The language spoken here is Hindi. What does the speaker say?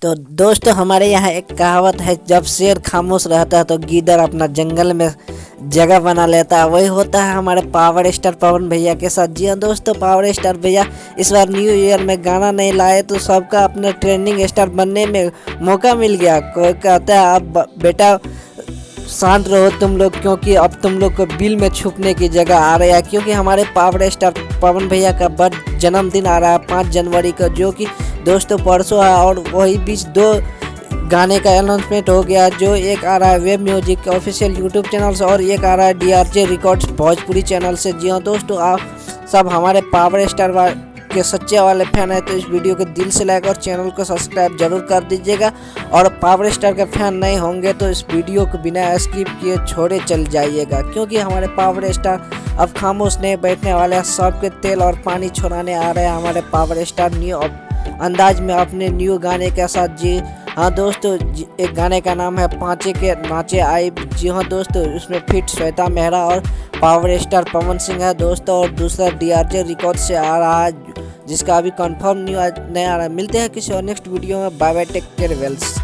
तो दोस्तों हमारे यहाँ एक कहावत है, जब शेर खामोश रहता है तो गीदड़ अपना जंगल में जगह बना लेता है। वही होता है हमारे पावर स्टार पवन भैया के साथ। जी हाँ दोस्तों, पावर स्टार भैया इस बार न्यू ईयर में गाना नहीं लाए तो सबका अपने ट्रेंडिंग स्टार बनने में मौका मिल गया। कोई कहता है अब बेटा शांत रहो तुम लोग, क्योंकि अब तुम लोग को बिल में छुपने की जगह आ रहा है, क्योंकि हमारे पावर स्टार पवन भैया का बर्थ जन्मदिन आ रहा है 5 जनवरी को, जो कि दोस्तों परसों है। और वही बीच 2 गाने का अनाउंसमेंट हो गया, जो एक आ रहा है web music official YouTube channel से और एक आ रहा है DRJ रिकॉर्ड्स भोजपुरी चैनल से। जी हाँ दोस्तों, आप सब हमारे पावर स्टार के सच्चे वाले फैन है तो इस वीडियो को दिल से लाइक और चैनल को सब्सक्राइब जरूर कर दीजिएगा। और पावर स्टार के फैन नहीं होंगे तो इस वीडियो को बिना स्किप किए छोड़े चल जाइएगा, क्योंकि हमारे पावर स्टार अब खामोश नहीं बैठने वाले हैं। सबके तेल और पानी छोड़ाने आ रहे हैं हमारे पावर स्टार न्यू अंदाज में अपने न्यू गाने के साथ। जी हाँ दोस्तों, एक गाने का नाम है पाँचे के नाचे आई। जी हाँ दोस्तों, उसमें फिट श्वेता मेहरा और पावर स्टार पवन सिंह है दोस्तों। और दूसरा DRJ रिकॉर्ड से आ रहा है, जिसका अभी कंफर्म नहीं आ रहा है। मिलते हैं किसी और नेक्स्ट वीडियो में। Bye bye, take care, Wales.